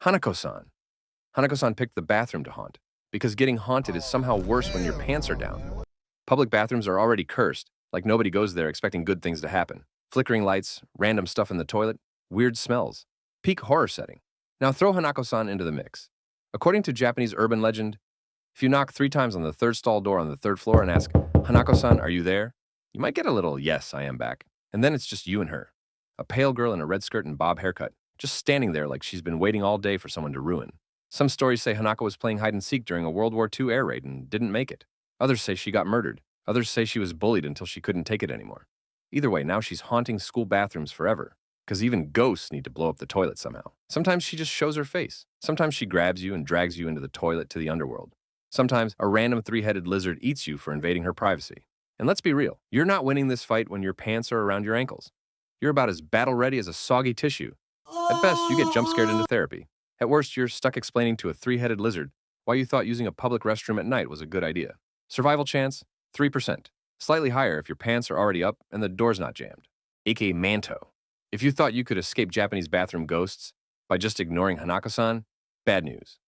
Hanako-san. Hanako-san picked the bathroom to haunt, because getting haunted is somehow worse when your pants are down. Public bathrooms are already cursed, like nobody goes there expecting good things to happen. Flickering lights, random stuff in the toilet, weird smells. Peak horror setting. Now throw Hanako-san into the mix. According to Japanese urban legend, if you knock 3 times on the third stall door on the third floor and ask, "Hanako-san, are you there?" you might get a little, "Yes, I am back." And then it's just you and her. A pale girl in a red skirt and bob haircut, just standing there like she's been waiting all day for someone to ruin. Some stories say Hanako was playing hide-and-seek during a World War II air raid and didn't make it. Others say she got murdered. Others say she was bullied until she couldn't take it anymore. Either way, now she's haunting school bathrooms forever, because even ghosts need to blow up the toilet somehow. Sometimes she just shows her face. Sometimes she grabs you and drags you into the toilet to the underworld. Sometimes a random 3-headed lizard eats you for invading her privacy. And let's be real, you're not winning this fight when your pants are around your ankles. You're about as battle-ready as a soggy tissue. At best, you get jump-scared into therapy. At worst, you're stuck explaining to a 3-headed lizard why you thought using a public restroom at night was a good idea. Survival chance, 3%. Slightly higher if your pants are already up and the door's not jammed. aka manto. If you thought you could escape Japanese bathroom ghosts by just ignoring Hanako-san, bad news.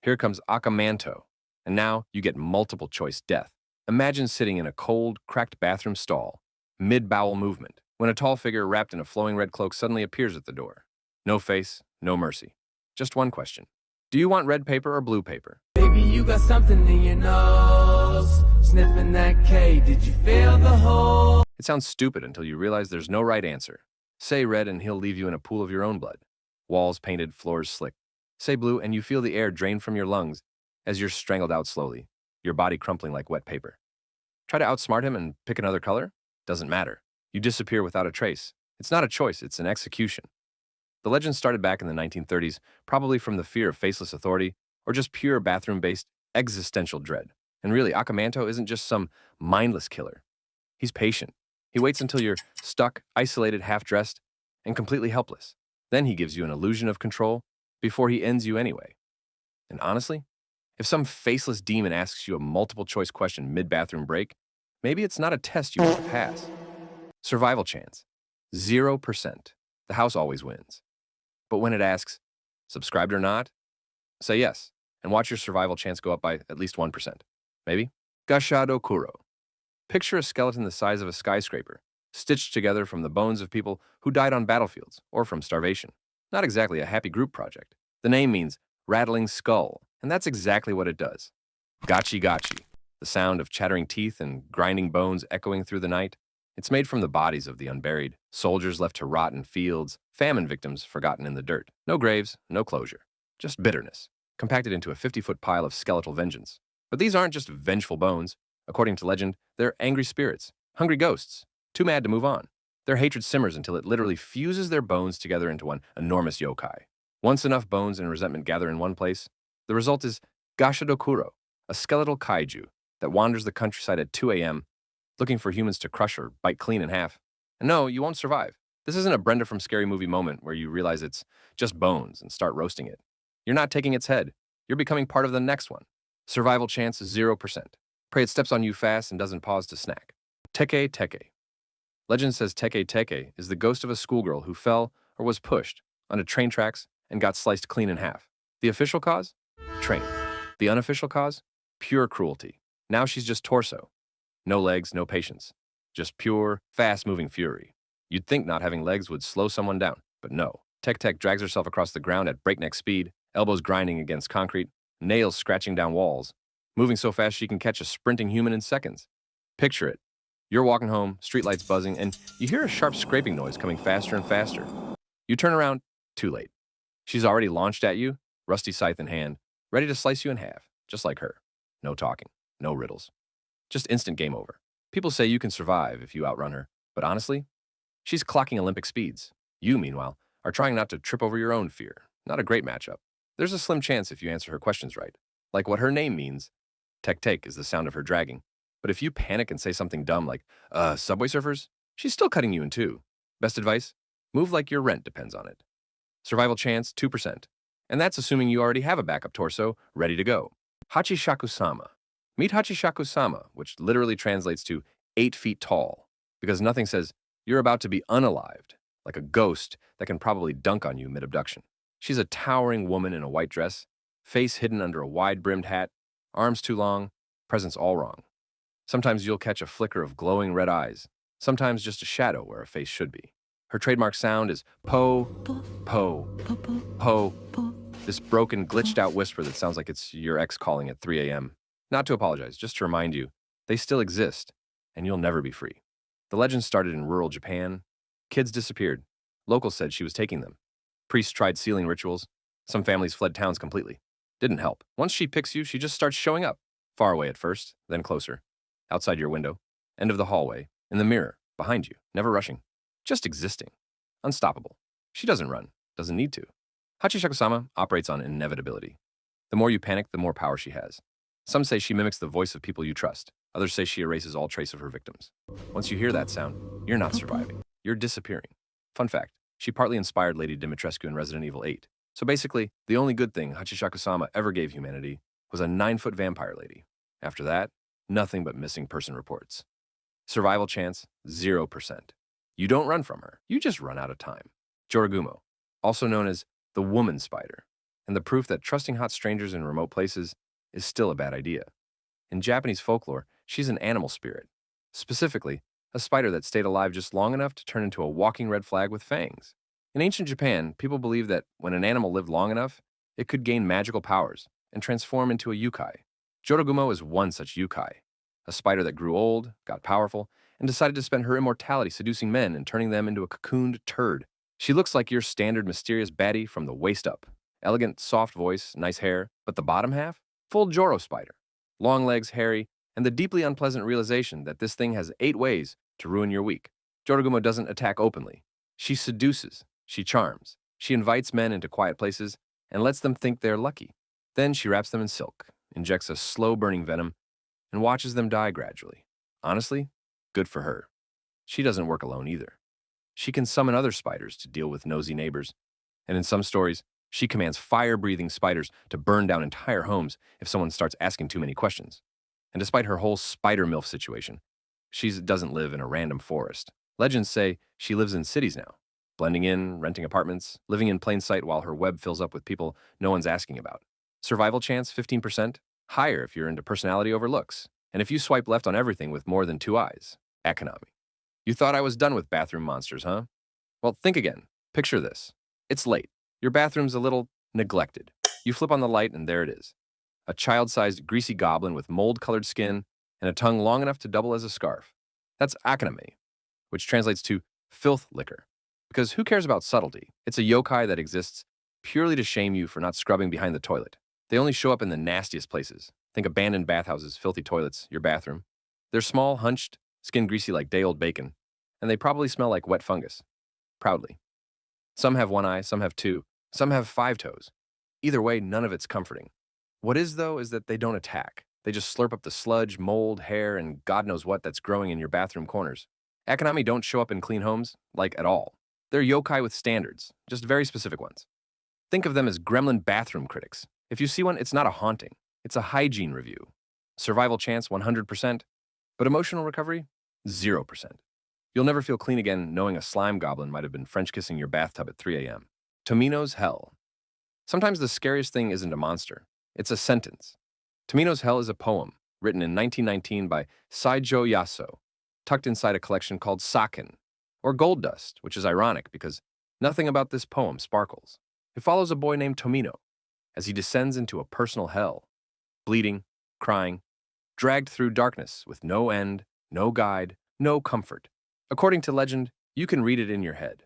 Here comes Akamanto, and now you get multiple choice death. Imagine sitting in a cold, cracked bathroom stall, mid-bowel movement, when a tall figure wrapped in a flowing red cloak suddenly appears at the door. No face, no mercy. Just one question. Do you want red paper or blue paper? Baby, you got something in your nose. Sniffing that K, did you feel the hole? It sounds stupid until you realize there's no right answer. Say red and he'll leave you in a pool of your own blood. Walls painted, floors slick. Say blue and you feel the air drain from your lungs as you're strangled out slowly, your body crumpling like wet paper. Try to outsmart him and pick another color? Doesn't matter. You disappear without a trace. It's not a choice, it's an execution. The legend started back in the 1930s, probably from the fear of faceless authority or just pure bathroom-based existential dread. And really, Akamanto isn't just some mindless killer. He's patient. He waits until you're stuck, isolated, half-dressed, and completely helpless. Then he gives you an illusion of control before he ends you anyway. And honestly, if some faceless demon asks you a multiple-choice question mid-bathroom break, maybe it's not a test you want to pass. Survival chance, 0%. The house always wins. But when it asks, subscribed or not, say yes, and watch your survival chance go up by at least 1%. Maybe? Gashado Kuro. Picture a skeleton the size of a skyscraper, stitched together from the bones of people who died on battlefields or from starvation. Not exactly a happy group project. The name means rattling skull, and that's exactly what it does. Gachi gachi, the sound of chattering teeth and grinding bones echoing through the night. It's made from the bodies of the unburied, soldiers left to rot in fields, famine victims forgotten in the dirt. No graves, no closure. Just bitterness, compacted into a 50-foot pile of skeletal vengeance. But these aren't just vengeful bones. According to legend, they're angry spirits, hungry ghosts, too mad to move on. Their hatred simmers until it literally fuses their bones together into one enormous yokai. Once enough bones and resentment gather in one place, the result is Gashadokuro, a skeletal kaiju that wanders the countryside at 2 a.m., looking for humans to crush or bite clean in half. And no, you won't survive. This isn't a Brenda from Scary Movie moment where you realize it's just bones and start roasting it. You're not taking its head. You're becoming part of the next one. Survival chance is 0%. Pray it steps on you fast and doesn't pause to snack. Teke Teke. Legend says Teke Teke is the ghost of a schoolgirl who fell or was pushed onto train tracks and got sliced clean in half. The official cause? Train. The unofficial cause? Pure cruelty. Now she's just torso. No legs, no patience. Just pure, fast-moving fury. You'd think not having legs would slow someone down, but no. Tek Tek drags herself across the ground at breakneck speed, elbows grinding against concrete, nails scratching down walls, moving so fast she can catch a sprinting human in seconds. Picture it. You're walking home, streetlights buzzing, and you hear a sharp scraping noise coming faster and faster. You turn around, too late. She's already launched at you, rusty scythe in hand, ready to slice you in half, just like her. No talking, no riddles. Just instant game over. People say you can survive if you outrun her, but honestly, she's clocking Olympic speeds. You, meanwhile, are trying not to trip over your own fear. Not a great matchup. There's a slim chance if you answer her questions right. Like what her name means. Tek Tek is the sound of her dragging. But if you panic and say something dumb like, subway surfers, she's still cutting you in two. Best advice? Move like your rent depends on it. Survival chance, 2%. And that's assuming you already have a backup torso ready to go. Hachishaku-sama. Meet Hachishaku-sama, which literally translates to 8 feet tall, because nothing says you're about to be unalived, like a ghost that can probably dunk on you mid-abduction. She's a towering woman in a white dress, face hidden under a wide-brimmed hat, arms too long, presence all wrong. Sometimes you'll catch a flicker of glowing red eyes, sometimes just a shadow where a face should be. Her trademark sound is po, po, po, this broken, glitched-out whisper that sounds like it's your ex calling at 3 a.m. Not to apologize, just to remind you, they still exist, and you'll never be free. The legend started in rural Japan. Kids disappeared. Locals said she was taking them. Priests tried sealing rituals. Some families fled towns completely. Didn't help. Once she picks you, she just starts showing up. Far away at first, then closer. Outside your window, end of the hallway, in the mirror, behind you, never rushing. Just existing. Unstoppable. She doesn't run, doesn't need to. Hachishaku-sama operates on inevitability. The more you panic, the more power she has. Some say she mimics the voice of people you trust. Others say she erases all trace of her victims. Once you hear that sound, you're not surviving. You're disappearing. Fun fact, she partly inspired Lady Dimitrescu in Resident Evil 8. So basically, the only good thing Hachishaku-sama ever gave humanity was a 9-foot vampire lady. After that, nothing but missing person reports. Survival chance, 0%. You don't run from her, you just run out of time. Jorogumo, also known as the woman spider, and the proof that trusting hot strangers in remote places is still a bad idea. In Japanese folklore, she's an animal spirit. Specifically, a spider that stayed alive just long enough to turn into a walking red flag with fangs. In ancient Japan, people believed that when an animal lived long enough, it could gain magical powers and transform into a yukai. Jorogumo is one such yukai, a spider that grew old, got powerful, and decided to spend her immortality seducing men and turning them into a cocooned turd. She looks like your standard mysterious baddie from the waist up. Elegant, soft voice, nice hair, but the bottom half? Full Joro spider. Long legs, hairy, and the deeply unpleasant realization that this thing has 8 ways to ruin your week. Jorogumo doesn't attack openly. She seduces, she charms, she invites men into quiet places and lets them think they're lucky. Then she wraps them in silk, injects a slow-burning venom, and watches them die gradually. Honestly, good for her. She doesn't work alone either. She can summon other spiders to deal with nosy neighbors, and in some stories, she commands fire-breathing spiders to burn down entire homes if someone starts asking too many questions. And despite her whole spider MILF situation, she doesn't live in a random forest. Legends say she lives in cities now, blending in, renting apartments, living in plain sight while her web fills up with people no one's asking about. Survival chance, 15%? Higher if you're into personality over looks. And if you swipe left on everything with more than 2 eyes. Akaname. You thought I was done with bathroom monsters, huh? Well, think again. Picture this. It's late. Your bathroom's a little neglected. You flip on the light and there it is. A child-sized greasy goblin with mold-colored skin and a tongue long enough to double as a scarf. That's Akaname, which translates to filth liquor. Because who cares about subtlety? It's a yokai that exists purely to shame you for not scrubbing behind the toilet. They only show up in the nastiest places. Think abandoned bathhouses, filthy toilets, your bathroom. They're small, hunched, skin greasy like day-old bacon, and they probably smell like wet fungus. Proudly. Some have 1 eye, some have 2, some have 5 toes. Either way, none of it's comforting. What is, though, is that they don't attack. They just slurp up the sludge, mold, hair, and God knows what that's growing in your bathroom corners. Akaname don't show up in clean homes, like at all. They're yokai with standards, just very specific ones. Think of them as gremlin bathroom critics. If you see one, it's not a haunting. It's a hygiene review. Survival chance, 100%, but emotional recovery, 0%. You'll never feel clean again knowing a slime goblin might have been French kissing your bathtub at 3 a.m. Tomino's Hell. Sometimes the scariest thing isn't a monster. It's a sentence. Tomino's Hell is a poem written in 1919 by Saijo Yaso, tucked inside a collection called Saken, or Gold Dust, which is ironic because nothing about this poem sparkles. It follows a boy named Tomino as he descends into a personal hell, bleeding, crying, dragged through darkness with no end, no guide, no comfort. According to legend, you can read it in your head,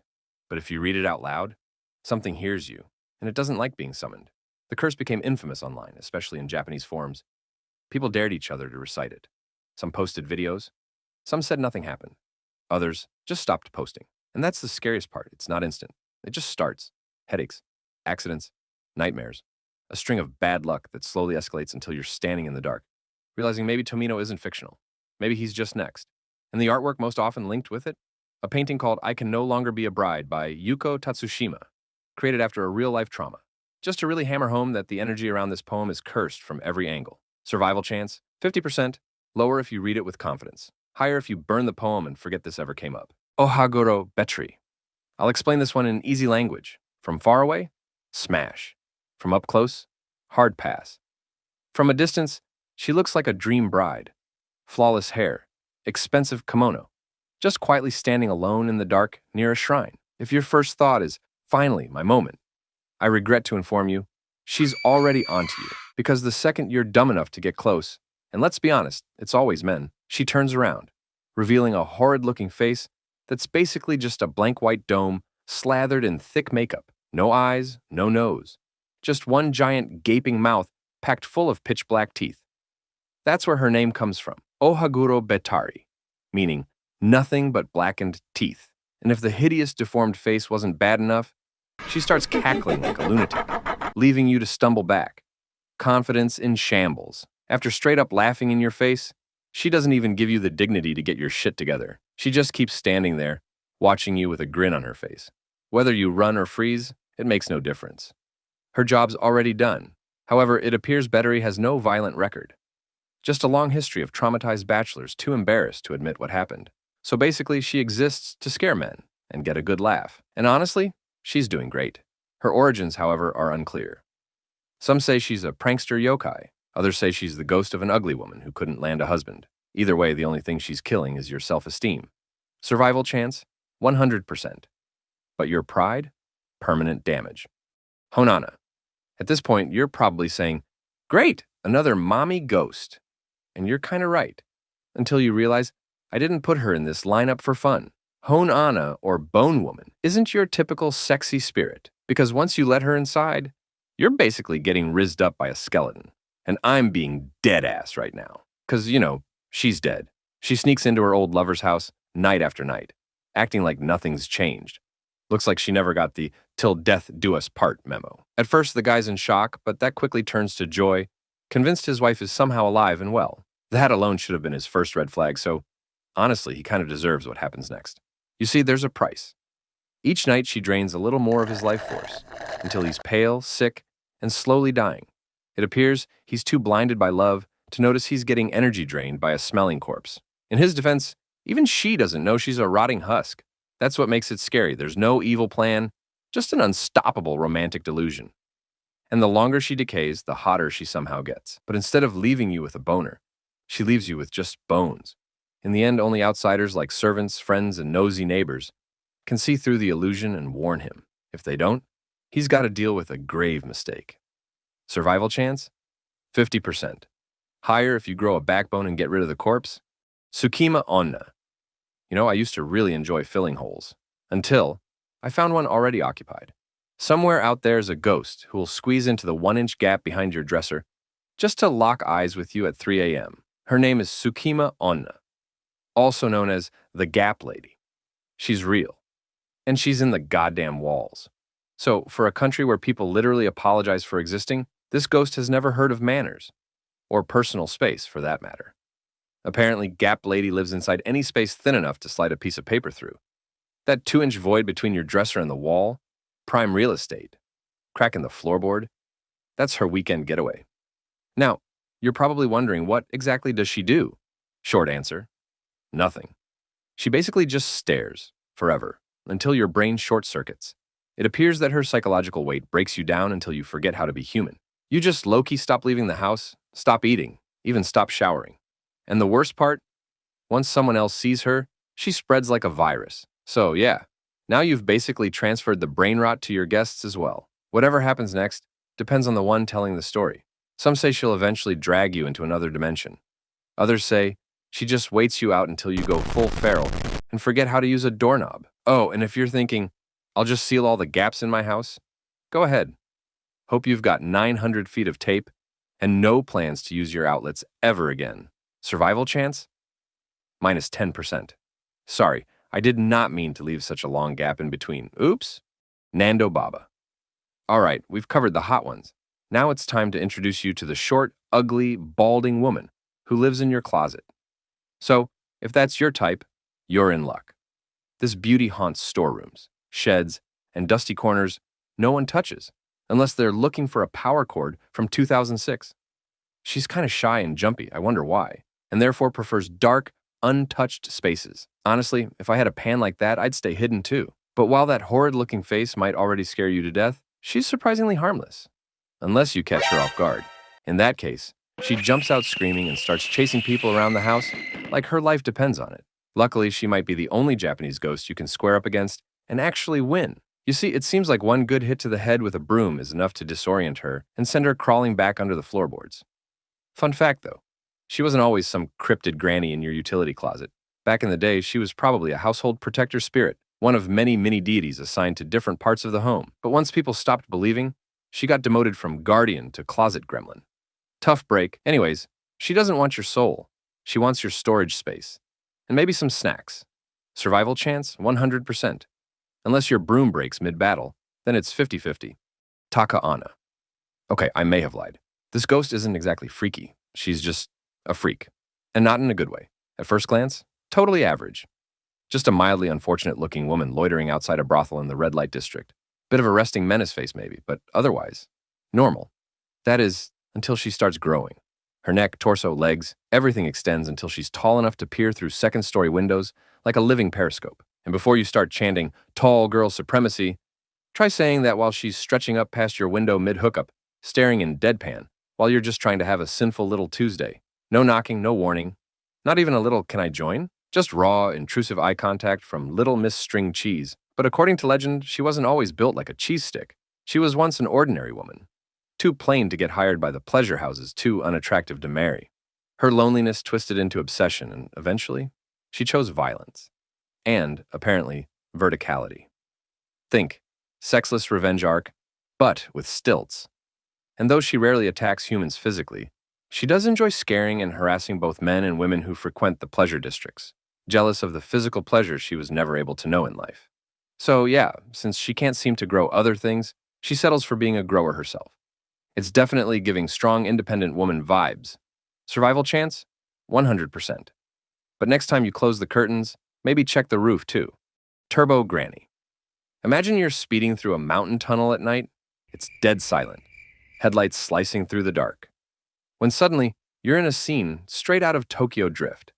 but if you read it out loud, something hears you, and it doesn't like being summoned. The curse became infamous online, especially in Japanese forums. People dared each other to recite it. Some posted videos. Some said nothing happened. Others just stopped posting. And that's the scariest part. It's not instant. It just starts. Headaches, accidents, nightmares. A string of bad luck that slowly escalates until you're standing in the dark, realizing maybe Tomino isn't fictional. Maybe he's just next. And the artwork most often linked with it? A painting called I Can No Longer Be a Bride by Yuko Tatsushima, created after a real-life trauma. Just to really hammer home that the energy around this poem is cursed from every angle. Survival chance, 50%, lower if you read it with confidence. Higher if you burn the poem and forget this ever came up. Ohagoro Betri. I'll explain this one in easy language. From far away, Smash. From up close, hard pass. From a distance, she looks like a dream bride. Flawless hair, expensive kimono, just quietly standing alone in the dark near a shrine. If your first thought is, finally, my moment, I regret to inform you, she's already onto you. Because the second you're dumb enough to get close, and let's be honest, it's always men, she turns around, revealing a horrid-looking face that's basically just a blank white dome slathered in thick makeup. No eyes, no nose. Just one giant gaping mouth packed full of pitch-black teeth. That's where her name comes from, Ohaguro Betari, meaning nothing but blackened teeth. And if the hideous deformed face wasn't bad enough, she starts cackling like a lunatic, leaving you to stumble back. Confidence in shambles. After straight up laughing in your face, she doesn't even give you the dignity to get your shit together. She just keeps standing there, watching you with a grin on her face. Whether you run or freeze, it makes no difference. Her job's already done. However, it appears Bettery has no violent record. Just a long history of traumatized bachelors too embarrassed to admit what happened. So basically, she exists to scare men and get a good laugh. And honestly, she's doing great. Her origins, however, are unclear. Some say she's a prankster yokai. Others say she's the ghost of an ugly woman who couldn't land a husband. Either way, the only thing she's killing is your self-esteem. Survival chance? 100%. But your pride? Permanent damage. Honana. At this point, you're probably saying, great, another mommy ghost. And you're kind of right. Until you realize, I didn't put her in this lineup for fun. Honana, or Bone Woman, isn't your typical sexy spirit, because once you let her inside, you're basically getting rizzed up by a skeleton. And I'm being dead-ass right now. Because, she's dead. She sneaks into her old lover's house night after night, acting like nothing's changed. Looks like she never got the "till death do us part" memo. At first, the guy's in shock, but that quickly turns to joy, convinced his wife is somehow alive and well. That alone should have been his first red flag, so honestly, he kind of deserves what happens next. You see, there's a price. Each night, she drains a little more of his life force, until he's pale, sick, and slowly dying. It appears he's too blinded by love to notice he's getting energy drained by a smelling corpse. In his defense, even she doesn't know she's a rotting husk. That's what makes it scary. There's no evil plan, just an unstoppable romantic delusion. And the longer she decays, the hotter she somehow gets. But instead of leaving you with a boner, she leaves you with just bones. In the end, only outsiders like servants, friends, and nosy neighbors can see through the illusion and warn him. If they don't, he's got to deal with a grave mistake. Survival chance? 50%. Higher if you grow a backbone and get rid of the corpse. Tsukima Onna. I used to really enjoy filling holes. Until I found one already occupied. Somewhere out there is a ghost who will squeeze into the 1-inch gap behind your dresser just to lock eyes with you at 3 a.m. Her name is Tsukima Onna, also known as the Gap Lady. She's real. And she's in the goddamn walls. So, for a country where people literally apologize for existing, this ghost has never heard of manners. Or personal space, for that matter. Apparently, Gap Lady lives inside any space thin enough to slide a piece of paper through. That 2-inch void between your dresser and the wall, prime real estate. Crack in the floorboard, that's her weekend getaway. Now, you're probably wondering, what exactly does she do? Short answer, nothing. She basically just stares, forever, until your brain short-circuits. It appears that her psychological weight breaks you down until you forget how to be human. You just low-key stop leaving the house, stop eating, even stop showering. And the worst part? Once someone else sees her, she spreads like a virus. So yeah, now you've basically transferred the brain rot to your guests as well. Whatever happens next depends on the one telling the story. Some say she'll eventually drag you into another dimension. Others say she just waits you out until you go full feral and forget how to use a doorknob. Oh, and if you're thinking, I'll just seal all the gaps in my house, go ahead. Hope you've got 900 feet of tape and no plans to use your outlets ever again. Survival chance? Minus 10%. Sorry, I did not mean to leave such a long gap in between. Oops. Nando Baba. All right, we've covered the hot ones. Now it's time to introduce you to the short, ugly, balding woman who lives in your closet. So, if that's your type, you're in luck. This beauty haunts storerooms, sheds, and dusty corners no one touches, unless they're looking for a power cord from 2006. She's kind of shy and jumpy, I wonder why, and therefore prefers dark, untouched spaces. Honestly, if I had a pan like that, I'd stay hidden too. But while that horrid-looking face might already scare you to death, she's surprisingly harmless. Unless you catch her off guard. In that case, she jumps out screaming and starts chasing people around the house like her life depends on it. Luckily, she might be the only Japanese ghost you can square up against and actually win. You see, it seems like one good hit to the head with a broom is enough to disorient her and send her crawling back under the floorboards. Fun fact, though, she wasn't always some cryptid granny in your utility closet. Back in the day, she was probably a household protector spirit, one of many mini-deities assigned to different parts of the home. But once people stopped believing, she got demoted from guardian to closet gremlin. Tough break. Anyways, she doesn't want your soul. She wants your storage space. And maybe some snacks. Survival chance? 100%. Unless your broom breaks mid-battle, then it's 50-50. Taka Onna. Okay, I may have lied. This ghost isn't exactly freaky. She's just a freak. And not in a good way. At first glance, totally average. Just a mildly unfortunate-looking woman loitering outside a brothel in the red light district. Bit of a resting menace face maybe, but otherwise, normal. That is, until she starts growing. Her neck, torso, legs, everything extends until she's tall enough to peer through second-story windows like a living periscope. And before you start chanting, tall girl supremacy, try saying that while she's stretching up past your window mid-hookup, staring in deadpan, while you're just trying to have a sinful little Tuesday. No knocking, no warning. Not even a little "can I join?" Just raw, intrusive eye contact from Little Miss String Cheese. But according to legend, she wasn't always built like a cheese stick. She was once an ordinary woman. Too plain to get hired by the pleasure houses, too unattractive to marry. Her loneliness twisted into obsession, and eventually, she chose violence. And, apparently, verticality. Think, sexless revenge arc, but with stilts. And though she rarely attacks humans physically, she does enjoy scaring and harassing both men and women who frequent the pleasure districts, jealous of the physical pleasures she was never able to know in life. So yeah, since she can't seem to grow other things, she settles for being a grower herself. It's definitely giving strong, independent woman vibes. Survival chance? 100%. But next time you close the curtains, maybe check the roof too. Turbo Granny. Imagine you're speeding through a mountain tunnel at night. It's dead silent, headlights slicing through the dark. When suddenly, you're in a scene straight out of Tokyo Drift.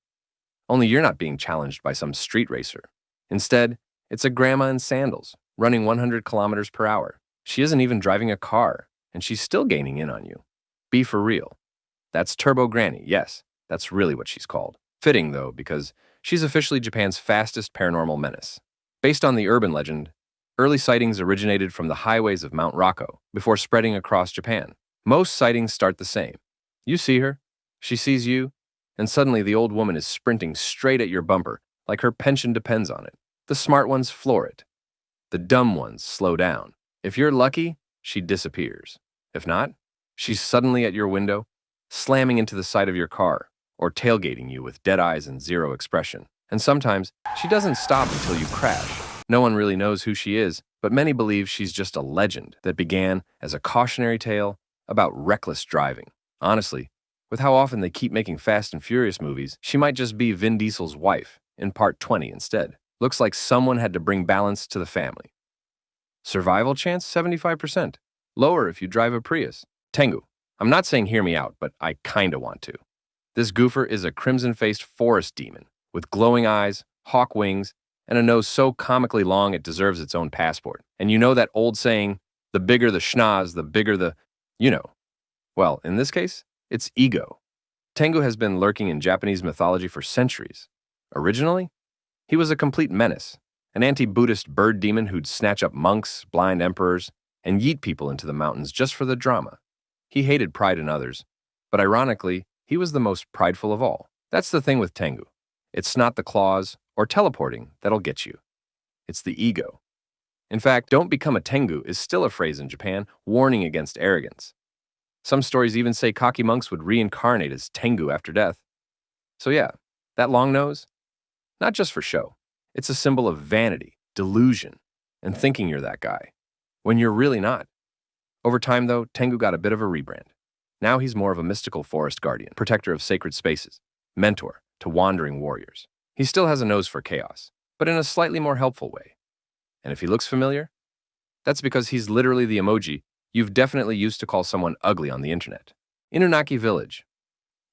Only you're not being challenged by some street racer. Instead, it's a grandma in sandals, running 100 kilometers per hour. She isn't even driving a car, and she's still gaining in on you. Be for real. That's Turbo Granny, yes, that's really what she's called. Fitting, though, because she's officially Japan's fastest paranormal menace. Based on the urban legend, early sightings originated from the highways of Mount Rocco before spreading across Japan. Most sightings start the same. You see her, she sees you, and suddenly the old woman is sprinting straight at your bumper like her pension depends on it. The smart ones floor it. The dumb ones slow down. If you're lucky, she disappears. If not, she's suddenly at your window, slamming into the side of your car, or tailgating you with dead eyes and zero expression. And sometimes, she doesn't stop until you crash. No one really knows who she is, but many believe she's just a legend that began as a cautionary tale about reckless driving. Honestly, with how often they keep making Fast and Furious movies, she might just be Vin Diesel's wife in Part 20 instead. Looks like someone had to bring balance to the family. Survival chance, 75%. Lower if you drive a Prius. Tengu. I'm not saying hear me out, but I kinda want to. This goofer is a crimson-faced forest demon with glowing eyes, hawk wings, and a nose so comically long it deserves its own passport. And you know that old saying, the bigger the schnoz, the bigger the, you know. Well, in this case, it's ego. Tengu has been lurking in Japanese mythology for centuries. Originally, he was a complete menace, an anti-Buddhist bird demon who'd snatch up monks, blind emperors, and yeet people into the mountains just for the drama. He hated pride in others, but ironically, he was the most prideful of all. That's the thing with Tengu. It's not the claws or teleporting that'll get you. It's the ego. In fact, "don't become a Tengu" is still a phrase in Japan, warning against arrogance. Some stories even say cocky monks would reincarnate as Tengu after death. So yeah, that long nose, not just for show. It's a symbol of vanity, delusion, and thinking you're that guy, when you're really not. Over time, though, Tengu got a bit of a rebrand. Now he's more of a mystical forest guardian, protector of sacred spaces, mentor to wandering warriors. He still has a nose for chaos, but in a slightly more helpful way. And if he looks familiar, that's because he's literally the emoji you've definitely used to call someone ugly on the internet. Inunaki Village.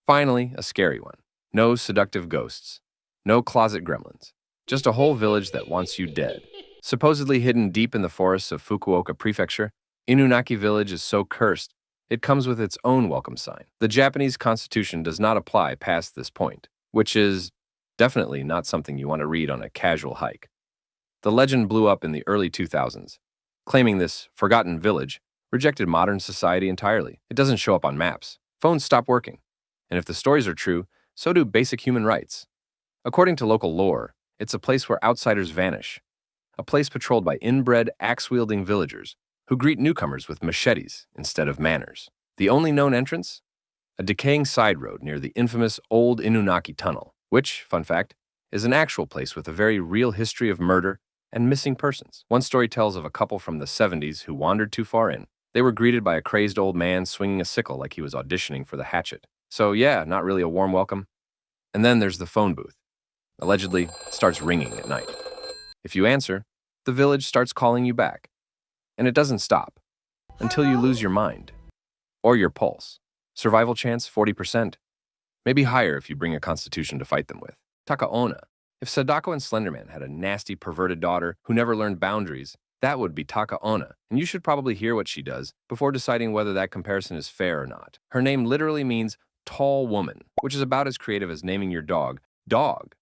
Finally, a scary one. No seductive ghosts. No closet gremlins. Just a whole village that wants you dead. Supposedly hidden deep in the forests of Fukuoka Prefecture, Inunaki village is so cursed, it comes with its own welcome sign. The Japanese constitution does not apply past this point, which is definitely not something you want to read on a casual hike. The legend blew up in the early 2000s, claiming this forgotten village rejected modern society entirely. It doesn't show up on maps. Phones stop working. And if the stories are true, so do basic human rights. According to local lore, it's a place where outsiders vanish, a place patrolled by inbred, axe-wielding villagers who greet newcomers with machetes instead of manners. The only known entrance? A decaying side road near the infamous Old Inunaki Tunnel, which, fun fact, is an actual place with a very real history of murder and missing persons. One story tells of a couple from the 70s who wandered too far in. They were greeted by a crazed old man swinging a sickle like he was auditioning for the hatchet. So yeah, not really a warm welcome. And then there's the phone booth. Allegedly, it starts ringing at night. If you answer, the village starts calling you back. And it doesn't stop until you lose your mind or your pulse. Survival chance 40%, maybe higher if you bring a constitution to fight them with. Taka Onna. If Sadako and Slenderman had a nasty, perverted daughter who never learned boundaries, that would be Taka Onna, and you should probably hear what she does before deciding whether that comparison is fair or not. Her name literally means tall woman, which is about as creative as naming your dog,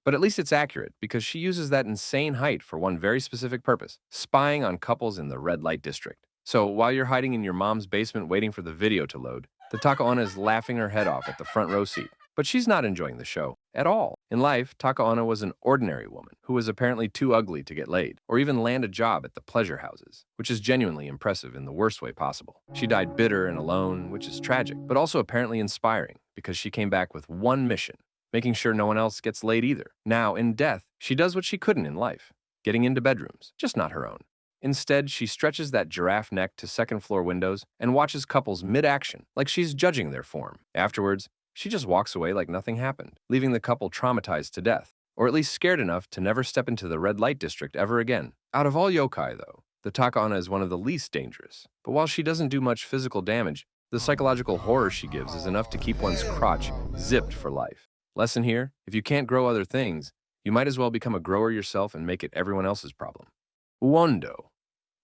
but at least it's accurate because she uses that insane height for one very specific purpose, spying on couples in the red light district. So while you're hiding in your mom's basement waiting for the video to load, the Taka Onna is laughing her head off at the front row seat. But she's not enjoying the show at all. In life, Taka Onna was an ordinary woman who was apparently too ugly to get laid or even land a job at the pleasure houses, which is genuinely impressive in the worst way possible. She died bitter and alone, which is tragic, but also apparently inspiring because she came back with one mission: making sure no one else gets laid either. Now, in death, she does what she couldn't in life, getting into bedrooms, just not her own. Instead, she stretches that giraffe neck to second-floor windows and watches couples mid-action, like she's judging their form. Afterwards, she just walks away like nothing happened, leaving the couple traumatized to death, or at least scared enough to never step into the red light district ever again. Out of all yokai, though, the Taka Onna is one of the least dangerous. But while she doesn't do much physical damage, the psychological horror she gives is enough to keep one's crotch zipped for life. Lesson here: if you can't grow other things, you might as well become a grower yourself and make it everyone else's problem. Uondo.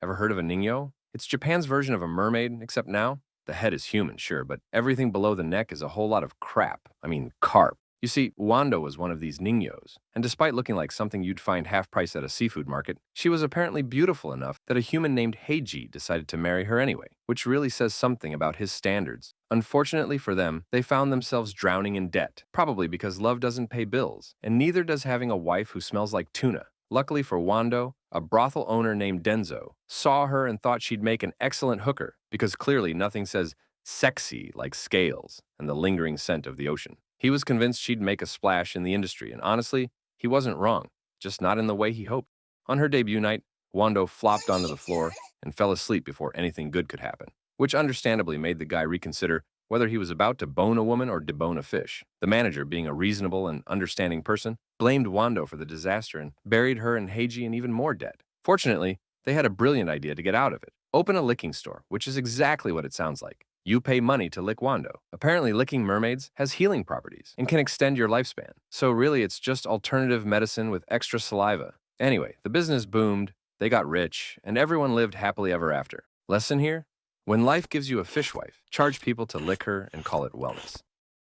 Ever heard of a ninyo? It's Japan's version of a mermaid, except now, the head is human, sure, but everything below the neck is a whole lot of crap. I mean, carp. You see, Uondo was one of these ninyos, and despite looking like something you'd find half-price at a seafood market, she was apparently beautiful enough that a human named Heiji decided to marry her anyway, which really says something about his standards. Unfortunately for them, they found themselves drowning in debt, probably because love doesn't pay bills, and neither does having a wife who smells like tuna. Luckily for Uondo, a brothel owner named Denzo saw her and thought she'd make an excellent hooker, because clearly nothing says sexy like scales and the lingering scent of the ocean. He was convinced she'd make a splash in the industry, and honestly, he wasn't wrong, just not in the way he hoped. On her debut night, Uondo flopped onto the floor and fell asleep before anything good could happen, which understandably made the guy reconsider whether he was about to bone a woman or debone a fish. The manager, being a reasonable and understanding person, blamed Uondo for the disaster and buried her and Heiji in even more debt. Fortunately, they had a brilliant idea to get out of it. Open a licking store, which is exactly what it sounds like. You pay money to lick Uondo. Apparently, licking mermaids has healing properties and can extend your lifespan. So really, it's just alternative medicine with extra saliva. Anyway, the business boomed, they got rich, and everyone lived happily ever after. Lesson here? When life gives you a fishwife, charge people to lick her and call it wellness.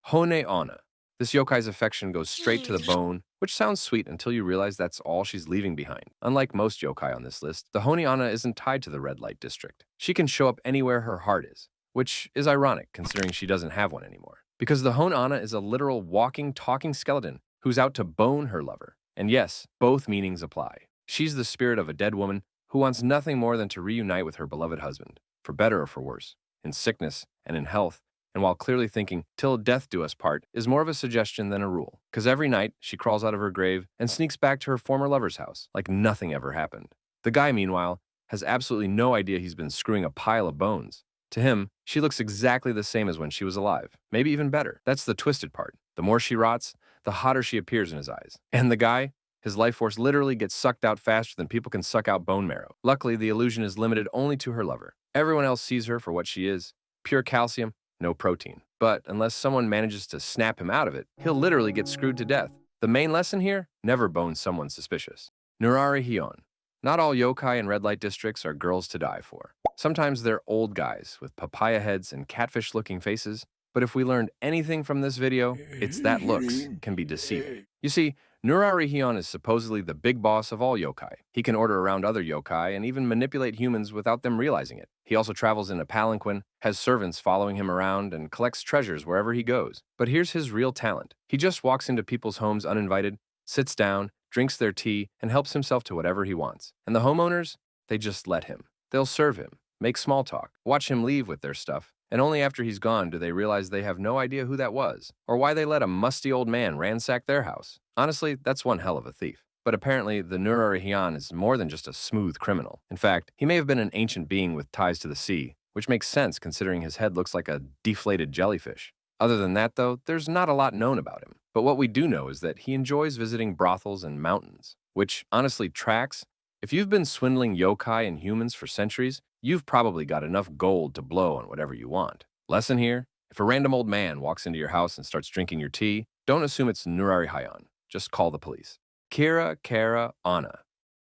Kage Onna. This yokai's affection goes straight to the bone, which sounds sweet until you realize that's all she's leaving behind. Unlike most yokai on this list, the Kage Onna isn't tied to the red light district. She can show up anywhere her heart is, which is ironic considering she doesn't have one anymore. Because the Kage Onna is a literal walking, talking skeleton who's out to bone her lover. And yes, both meanings apply. She's the spirit of a dead woman who wants nothing more than to reunite with her beloved husband, for better or for worse, in sickness and in health, and while clearly thinking, till death do us part, is more of a suggestion than a rule. Because every night, she crawls out of her grave and sneaks back to her former lover's house, like nothing ever happened. The guy, meanwhile, has absolutely no idea he's been screwing a pile of bones. To him, she looks exactly the same as when she was alive, maybe even better. That's the twisted part. The more she rots, the hotter she appears in his eyes. And the guy? His life force literally gets sucked out faster than people can suck out bone marrow. Luckily, the illusion is limited only to her lover. Everyone else sees her for what she is: pure calcium, no protein. But unless someone manages to snap him out of it, he'll literally get screwed to death. The main lesson here? Never bone someone suspicious. Nurari Hion. Not all yokai and red light districts are girls to die for. Sometimes they're old guys with papaya heads and catfish-looking faces, but if we learned anything from this video, it's that looks can be deceiving. You see, Nurari is supposedly the big boss of all yokai. He can order around other yokai and even manipulate humans without them realizing it. He also travels in a palanquin, has servants following him around, and collects treasures wherever he goes. But here's his real talent. He just walks into people's homes uninvited, sits down, drinks their tea, and helps himself to whatever he wants. And the homeowners, they just let him. They'll serve him, make small talk, watch him leave with their stuff, and only after he's gone do they realize they have no idea who that was, or why they let a musty old man ransack their house. Honestly, that's one hell of a thief. But apparently, the Nurari is more than just a smooth criminal. In fact, he may have been an ancient being with ties to the sea, which makes sense considering his head looks like a deflated jellyfish. Other than that, though, there's not a lot known about him. But what we do know is that he enjoys visiting brothels and mountains, which honestly tracks. If you've been swindling yokai and humans for centuries, you've probably got enough gold to blow on whatever you want. Lesson here: if a random old man walks into your house and starts drinking your tea, don't assume it's Nurari. Just call the police. Kage Onna.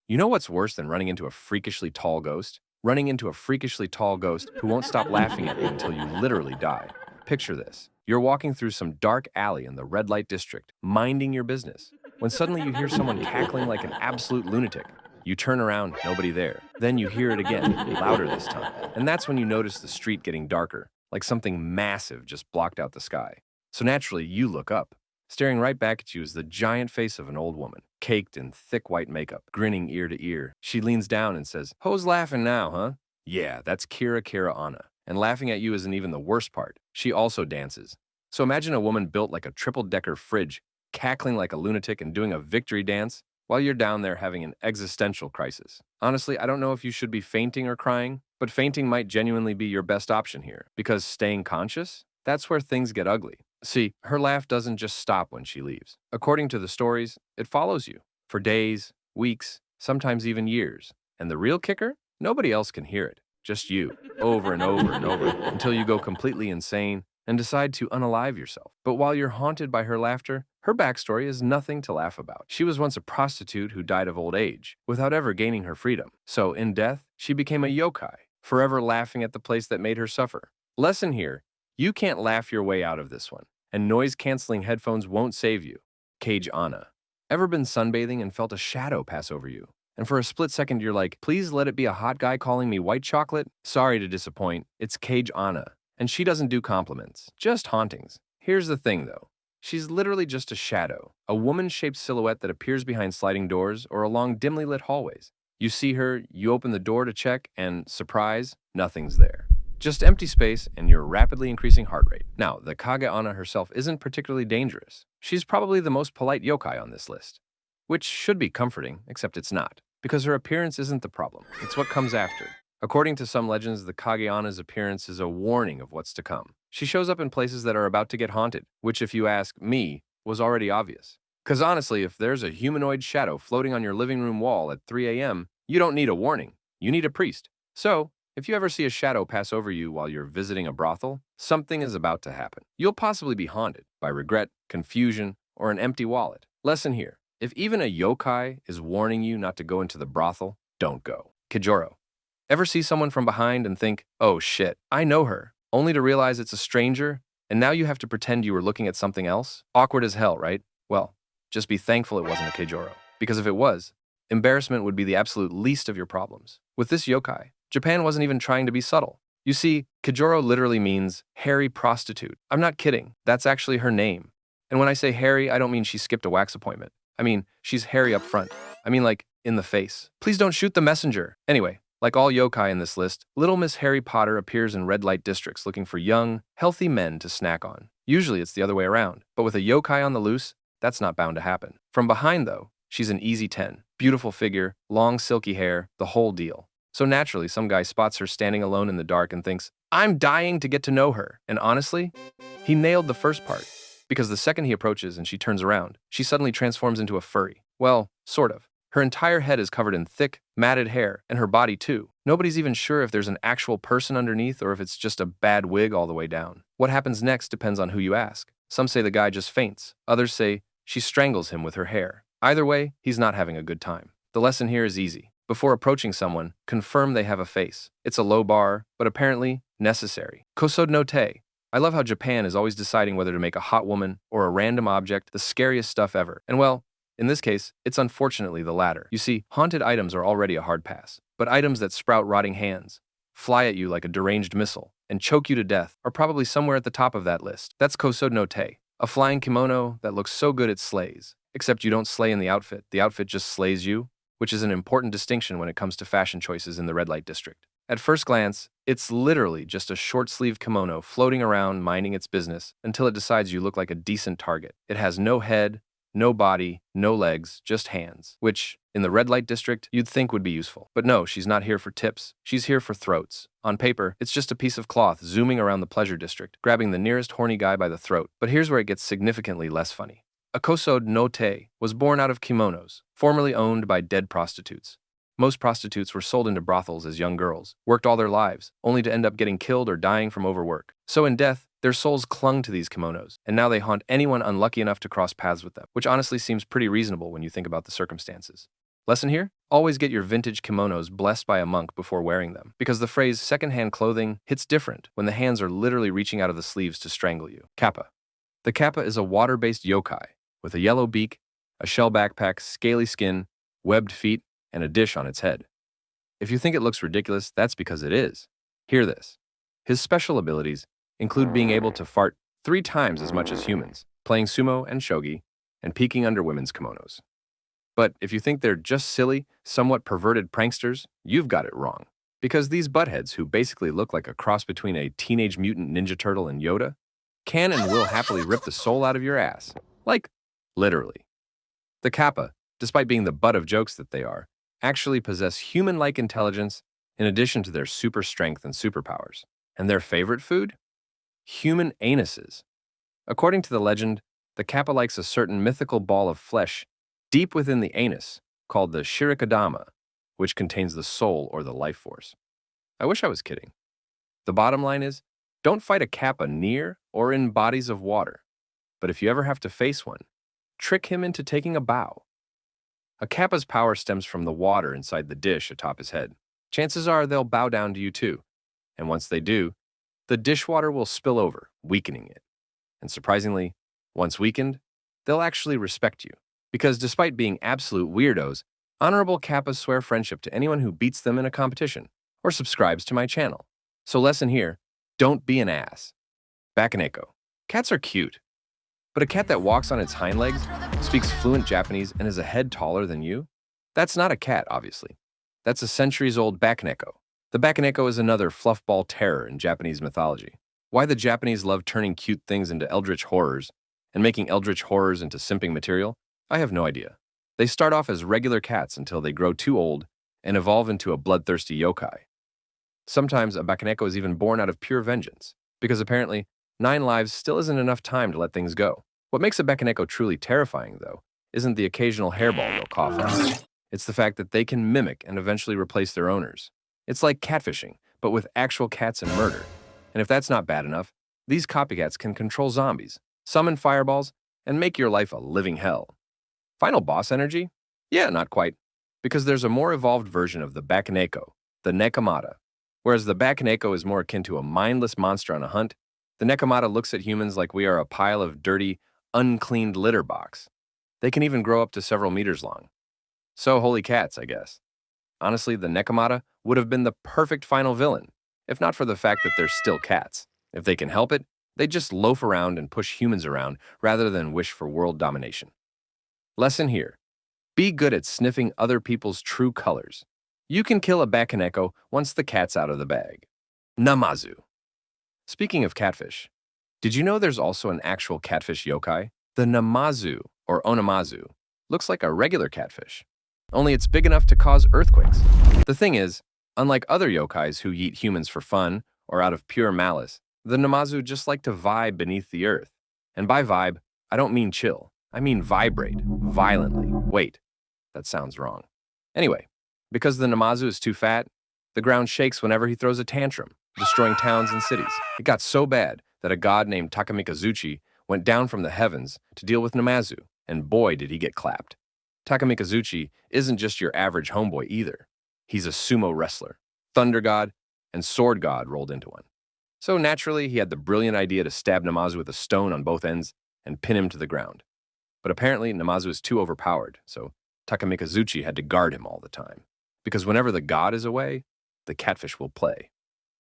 You know what's worse than running into a freakishly tall ghost? Running into a freakishly tall ghost who won't stop laughing at you until you literally die. Picture this. You're walking through some dark alley in the red light district, minding your business, when suddenly you hear someone cackling like an absolute lunatic. You turn around, nobody there. Then you hear it again, louder this time. And that's when you notice the street getting darker, like something massive just blocked out the sky. So naturally, you look up. Staring right back at you is the giant face of an old woman, caked in thick white makeup, grinning ear to ear. She leans down and says, "Who's laughing now, huh?" Yeah, that's Kage Onna. And laughing at you isn't even the worst part. She also dances. So imagine a woman built like a triple-decker fridge, cackling like a lunatic and doing a victory dance while you're down there having an existential crisis. Honestly, I don't know if you should be fainting or crying, but fainting might genuinely be your best option here, because staying conscious, that's where things get ugly. See, her laugh doesn't just stop when she leaves. According to the stories, it follows you for days, weeks, sometimes even years. And the real kicker? Nobody else can hear it. Just you, over and over and over, until you go completely insane and decide to unalive yourself. But while you're haunted by her laughter, her backstory is nothing to laugh about. She was once a prostitute who died of old age, without ever gaining her freedom. So in death, she became a yokai, forever laughing at the place that made her suffer. Lesson here: you can't laugh your way out of this one, and noise-canceling headphones won't save you. Kage Onna. Ever been sunbathing and felt a shadow pass over you? And for a split second, you're like, please let it be a hot guy calling me white chocolate? Sorry to disappoint, it's Kage Onna. And she doesn't do compliments, just hauntings. Here's the thing, though. She's literally just a shadow, a woman-shaped silhouette that appears behind sliding doors or along dimly lit hallways. You see her, you open the door to check, and surprise, nothing's there. Just empty space and your rapidly increasing heart rate. Now, the Kage Onna herself isn't particularly dangerous. She's probably the most polite yokai on this list, which should be comforting, except it's not, because her appearance isn't the problem. It's what comes after. According to some legends, the Kage Onna's appearance is a warning of what's to come. She shows up in places that are about to get haunted, which, if you ask me, was already obvious. Because honestly, if there's a humanoid shadow floating on your living room wall at 3 a.m., you don't need a warning. You need a priest. So, if you ever see a shadow pass over you while you're visiting a brothel, something is about to happen. You'll possibly be haunted by regret, confusion, or an empty wallet. Lesson here: if even a yokai is warning you not to go into the brothel, don't go. Kijoro. Ever see someone from behind and think, oh shit, I know her, only to realize it's a stranger, and now you have to pretend you were looking at something else? Awkward as hell, right? Well, just be thankful it wasn't a Kijoro, because if it was, embarrassment would be the absolute least of your problems. With this yokai, Japan wasn't even trying to be subtle. You see, Kijoro literally means hairy prostitute. I'm not kidding, that's actually her name. And when I say hairy, I don't mean she skipped a wax appointment. I mean, she's hairy up front. I mean, like, in the face. Please don't shoot the messenger. Anyway, like all yokai in this list, Little Miss Harry Potter appears in red light districts looking for young, healthy men to snack on. Usually it's the other way around, but with a yokai on the loose, that's not bound to happen. From behind, though, she's an easy 10. Beautiful figure, long silky hair, the whole deal. So naturally, some guy spots her standing alone in the dark and thinks, I'm dying to get to know her. And honestly, he nailed the first part. Because the second he approaches and she turns around, she suddenly transforms into a furry. Well, sort of. Her entire head is covered in thick, matted hair, and her body too. Nobody's even sure if there's an actual person underneath or if it's just a bad wig all the way down. What happens next depends on who you ask. Some say the guy just faints. Others say she strangles him with her hair. Either way, he's not having a good time. The lesson here is easy. Before approaching someone, confirm they have a face. It's a low bar, but apparently necessary. Kosode no te. I love how Japan is always deciding whether to make a hot woman or a random object the scariest stuff ever. And well, in this case, it's unfortunately the latter. You see, haunted items are already a hard pass, but items that sprout rotting hands, fly at you like a deranged missile, and choke you to death are probably somewhere at the top of that list. That's Kosode no te, a flying kimono that looks so good it slays. Except you don't slay in the outfit just slays you, which is an important distinction when it comes to fashion choices in the red light district. At first glance, it's literally just a short-sleeved kimono floating around minding its business until it decides you look like a decent target. It has no head, no body, no legs, just hands, which, in the red light district, you'd think would be useful. But no, she's not here for tips. She's here for throats. On paper, it's just a piece of cloth zooming around the pleasure district, grabbing the nearest horny guy by the throat. But here's where it gets significantly less funny. A Kosode no te was born out of kimonos, formerly owned by dead prostitutes. Most prostitutes were sold into brothels as young girls, worked all their lives, only to end up getting killed or dying from overwork. So in death, their souls clung to these kimonos, and now they haunt anyone unlucky enough to cross paths with them, which honestly seems pretty reasonable when you think about the circumstances. Lesson here? Always get your vintage kimonos blessed by a monk before wearing them, because the phrase secondhand clothing hits different when the hands are literally reaching out of the sleeves to strangle you. Kappa. The kappa is a water-based yokai, with a yellow beak, a shell backpack, scaly skin, webbed feet, and a dish on its head. If you think it looks ridiculous, that's because it is. Hear this. His special abilities include being able to fart 3 times as much as humans, playing sumo and shogi, and peeking under women's kimonos. But if you think they're just silly, somewhat perverted pranksters, you've got it wrong. Because these buttheads, who basically look like a cross between a Teenage Mutant Ninja Turtle and Yoda, can and will happily rip the soul out of your ass. Like, literally. The kappa, despite being the butt of jokes that they are, actually possess human-like intelligence in addition to their super strength and superpowers. And their favorite food? Human anuses. According to the legend, the kappa likes a certain mythical ball of flesh deep within the anus called the shirikadama, which contains the soul or the life force. I wish I was kidding. The bottom line is, don't fight a kappa near or in bodies of water. But if you ever have to face one, trick him into taking a bow. A kappa's power stems from the water inside the dish atop his head. Chances are they'll bow down to you too. And once they do, the dishwater will spill over, weakening it. And surprisingly, once weakened, they'll actually respect you. Because despite being absolute weirdos, honorable kappas swear friendship to anyone who beats them in a competition or subscribes to my channel. So lesson here, don't be an ass. Bakaneko. Cats are cute. But a cat that walks on its hind legs, speaks fluent Japanese, and is a head taller than you? That's not a cat, obviously. That's a centuries-old bakaneko. The bakaneko is another fluffball terror in Japanese mythology. Why the Japanese love turning cute things into eldritch horrors and making eldritch horrors into simping material, I have no idea. They start off as regular cats until they grow too old and evolve into a bloodthirsty yokai. Sometimes a bakaneko is even born out of pure vengeance, because apparently 9 lives still isn't enough time to let things go. What makes a bakaneko truly terrifying, though, isn't the occasional hairball they'll cough on. It's the fact that they can mimic and eventually replace their owners. It's like catfishing, but with actual cats and murder. And if that's not bad enough, these copycats can control zombies, summon fireballs, and make your life a living hell. Final boss energy? Yeah, not quite. Because there's a more evolved version of the bakaneko, the nekomata. Whereas the bakaneko is more akin to a mindless monster on a hunt, the nekomata looks at humans like we are a pile of dirty, uncleaned litter box. They can even grow up to several meters long. So holy cats, I guess. Honestly, the nekomata would have been the perfect final villain, if not for the fact that they're still cats. If they can help it, they just loaf around and push humans around rather than wish for world domination. Lesson here. Be good at sniffing other people's true colors. You can kill a bakaneko once the cat's out of the bag. Namazu. Speaking of catfish, did you know there's also an actual catfish yokai? The namazu, or onamazu, looks like a regular catfish, only it's big enough to cause earthquakes. The thing is, unlike other yokais who eat humans for fun or out of pure malice, the namazu just like to vibe beneath the earth. And by vibe, I don't mean chill. I mean vibrate, violently. Wait, that sounds wrong. Anyway, because the namazu is too fat, the ground shakes whenever he throws a tantrum, destroying towns and cities. It got so bad that a god named Taka went down from the heavens to deal with namazu, and boy did he get clapped. Taka isn't just your average homeboy either. He's a sumo wrestler, thunder god, and sword god rolled into one. So naturally, he had the brilliant idea to stab Namazu with a stone on both ends and pin him to the ground. But apparently, Namazu is too overpowered, so Takamikazuchi had to guard him all the time. Because whenever the god is away, the catfish will play,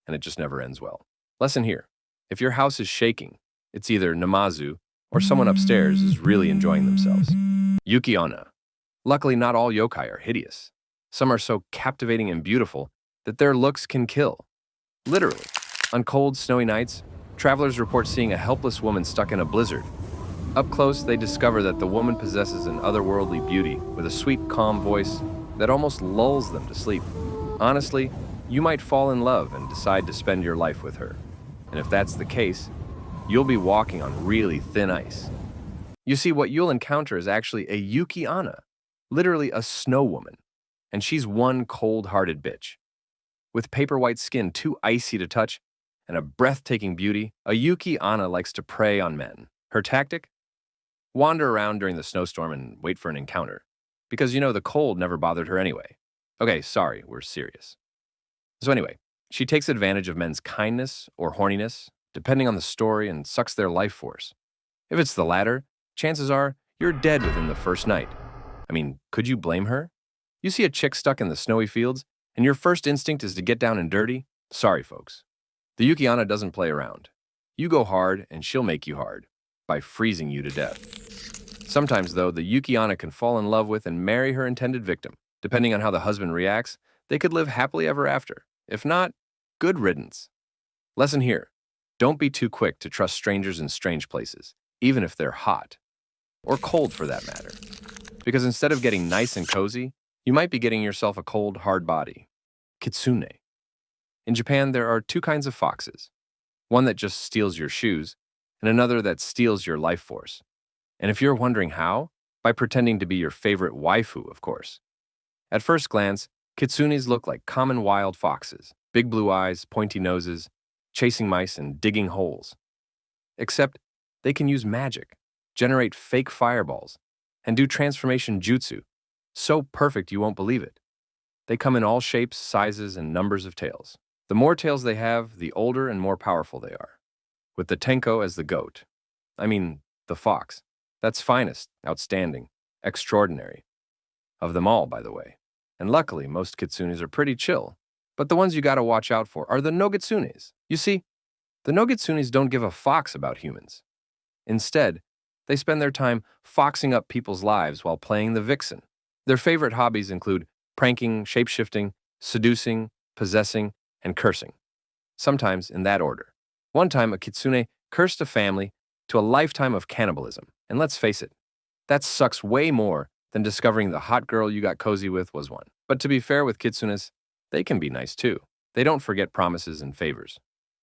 and it just never ends well. Lesson here: if your house is shaking, it's either Namazu or someone upstairs is really enjoying themselves. Kage Onna. Luckily, not all yokai are hideous. Some are so captivating and beautiful that their looks can kill. Literally. On cold, snowy nights, travelers report seeing a helpless woman stuck in a blizzard. Up close, they discover that the woman possesses an otherworldly beauty with a sweet, calm voice that almost lulls them to sleep. Honestly, you might fall in love and decide to spend your life with her. And if that's the case, you'll be walking on really thin ice. You see, what you'll encounter is actually a Kage Onna, literally a snow woman. And she's one cold-hearted bitch. With paper white skin too icy to touch and a breathtaking beauty, a Kage Onna likes to prey on men. Her tactic? Wander around during the snowstorm and wait for an encounter. Because the cold never bothered her anyway. Okay, sorry, we're serious. So anyway, she takes advantage of men's kindness or horniness, depending on the story, and sucks their life force. If it's the latter, chances are you're dead within the first night. I mean, could you blame her? You see a chick stuck in the snowy fields, and your first instinct is to get down and dirty? Sorry, folks. The Kage Onna doesn't play around. You go hard, and she'll make you hard, by freezing you to death. Sometimes, though, the Kage Onna can fall in love with and marry her intended victim. Depending on how the husband reacts, they could live happily ever after. If not, good riddance. Lesson here: don't be too quick to trust strangers in strange places, even if they're hot. Or cold, for that matter. Because instead of getting nice and cozy, you might be getting yourself a cold, hard body. Kitsune. In Japan, there are two kinds of foxes. One that just steals your shoes, and another that steals your life force. And if you're wondering how, by pretending to be your favorite waifu, of course. At first glance, kitsunes look like common wild foxes, big blue eyes, pointy noses, chasing mice and digging holes. Except they can use magic, generate fake fireballs, and do transformation jutsu, so perfect you won't believe it. They come in all shapes, sizes, and numbers of tails. The more tails they have, the older and more powerful they are. With the tenko as the goat. I mean, the fox. That's finest, outstanding, extraordinary. Of them all, by the way. And luckily, most kitsunes are pretty chill. But the ones you gotta watch out for are the nogetsunes. You see, the nogetsunes don't give a fox about humans. Instead, they spend their time foxing up people's lives while playing the vixen. Their favorite hobbies include pranking, shapeshifting, seducing, possessing, and cursing. Sometimes in that order. One time, a kitsune cursed a family to a lifetime of cannibalism. And let's face it, that sucks way more than discovering the hot girl you got cozy with was one. But to be fair with kitsunes, they can be nice too. They don't forget promises and favors.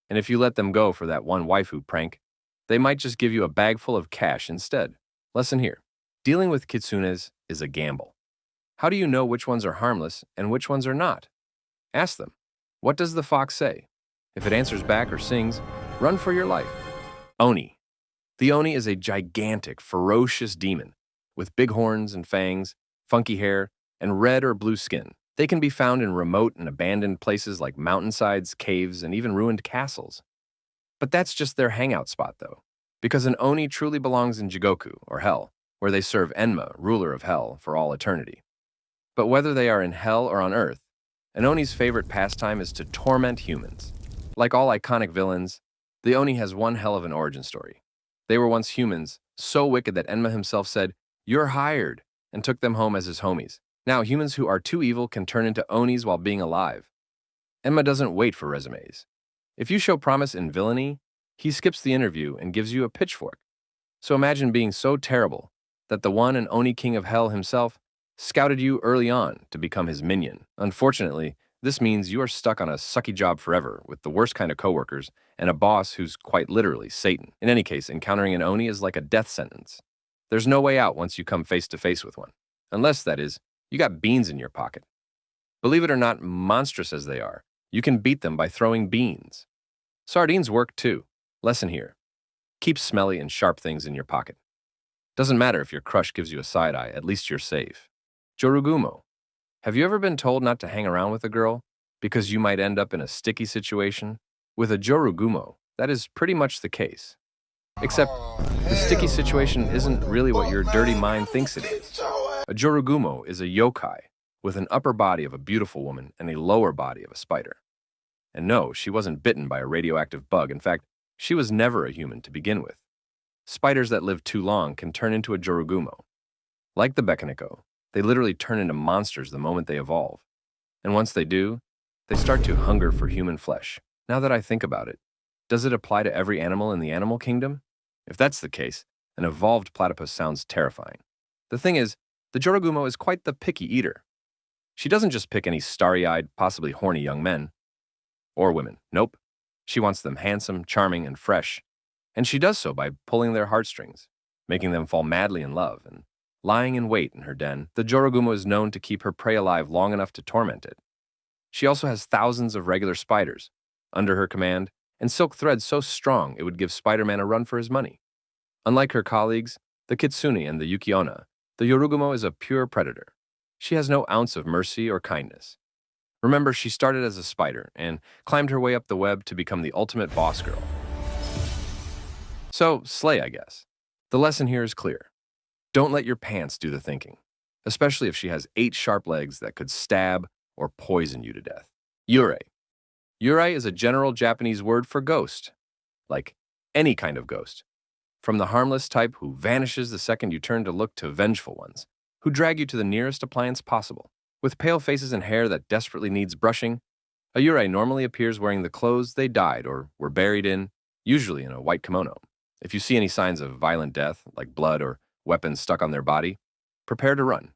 And if you let them go for that one waifu prank, they might just give you a bag full of cash instead. Lesson here: dealing with kitsunes is a gamble. How do you know which ones are harmless and which ones are not? Ask them. What does the fox say? If it answers back or sings, run for your life. Oni. The Oni is a gigantic, ferocious demon with big horns and fangs, funky hair, and red or blue skin. They can be found in remote and abandoned places like mountainsides, caves, and even ruined castles. But that's just their hangout spot, though, because an Oni truly belongs in Jigoku, or Hell, where they serve Enma, ruler of Hell, for all eternity. But whether they are in Hell or on Earth, an Oni's favorite pastime is to torment humans. Like all iconic villains, the Oni has one hell of an origin story. They were once humans, so wicked that Enma himself said, "You're hired," and took them home as his homies. Now, humans who are too evil can turn into Onis while being alive. Enma doesn't wait for resumes. If you show promise in villainy, he skips the interview and gives you a pitchfork. So imagine being so terrible that the one and Oni king of Hell himself scouted you early on to become his minion. Unfortunately, this means you are stuck on a sucky job forever with the worst kind of coworkers and a boss who's quite literally Satan. In any case, encountering an Oni is like a death sentence. There's no way out once you come face to face with one. Unless, that is, you got beans in your pocket. Believe it or not, monstrous as they are, you can beat them by throwing beans. Sardines work too. Lesson here: keep smelly and sharp things in your pocket. Doesn't matter if your crush gives you a side eye, at least you're safe. Jorogumo. Have you ever been told not to hang around with a girl because you might end up in a sticky situation? With a Jorogumo, that is pretty much the case. Except the sticky situation isn't really what your dirty mind thinks it is. A Jorogumo is a yokai with an upper body of a beautiful woman and a lower body of a spider. And no, she wasn't bitten by a radioactive bug. In fact, she was never a human to begin with. Spiders that live too long can turn into a Jorogumo. Like the Bekaneko, they literally turn into monsters the moment they evolve. And once they do, they start to hunger for human flesh. Now that I think about it, does it apply to every animal in the animal kingdom? If that's the case, an evolved platypus sounds terrifying. The thing is, the Jorogumo is quite the picky eater. She doesn't just pick any starry-eyed, possibly horny young men. Or women. Nope. She wants them handsome, charming, and fresh. And she does so by pulling their heartstrings, making them fall madly in love, and lying in wait in her den. The Jorogumo is known to keep her prey alive long enough to torment it. She also has thousands of regular spiders under her command, and silk thread so strong it would give Spider-Man a run for his money. Unlike her colleagues, the Kitsune and the Onna, the Jorogumo is a pure predator. She has no ounce of mercy or kindness. Remember, she started as a spider and climbed her way up the web to become the ultimate boss girl. So, slay, I guess. The lesson here is clear. Don't let your pants do the thinking, especially if she has 8 sharp legs that could stab or poison you to death. Yurei. Yurei is a general Japanese word for ghost, like any kind of ghost. From the harmless type who vanishes the second you turn to look to vengeful ones, who drag you to the nearest appliance possible. With pale faces and hair that desperately needs brushing, a yurei normally appears wearing the clothes they died or were buried in, usually in a white kimono. If you see any signs of violent death, like blood or weapons stuck on their body, prepare to run.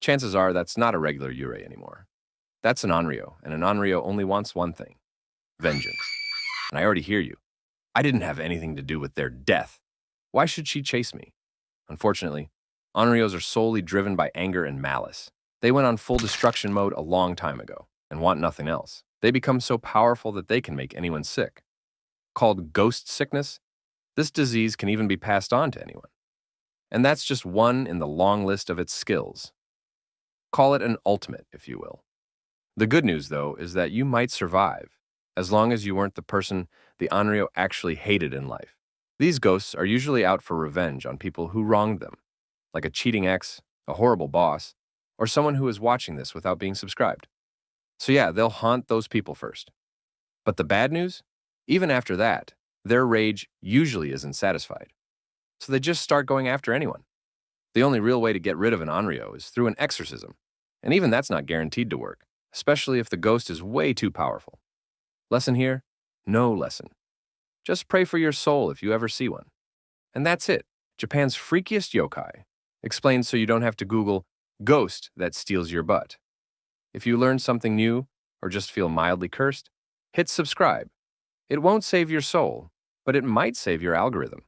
Chances are that's not a regular yurei anymore. That's an onryo, and an onryo only wants one thing: vengeance. And I already hear you. I didn't have anything to do with their death. Why should she chase me? Unfortunately, onryos are solely driven by anger and malice. They went on full destruction mode a long time ago and want nothing else. They become so powerful that they can make anyone sick. Called ghost sickness, this disease can even be passed on to anyone. And that's just one in the long list of its skills. Call it an ultimate, if you will. The good news, though, is that you might survive, as long as you weren't the person the onryo actually hated in life. These ghosts are usually out for revenge on people who wronged them, like a cheating ex, a horrible boss, or someone who is watching this without being subscribed. So yeah, they'll haunt those people first. But the bad news? Even after that, their rage usually isn't satisfied. So they just start going after anyone. The only real way to get rid of an onryo is through an exorcism, and even that's not guaranteed to work, especially if the ghost is way too powerful. Lesson here? No lesson. Just pray for your soul if you ever see one. And that's it. Japan's freakiest yokai. Explained so you don't have to Google ghost that steals your butt. If you learn something new or just feel mildly cursed, hit subscribe. It won't save your soul, but it might save your algorithm.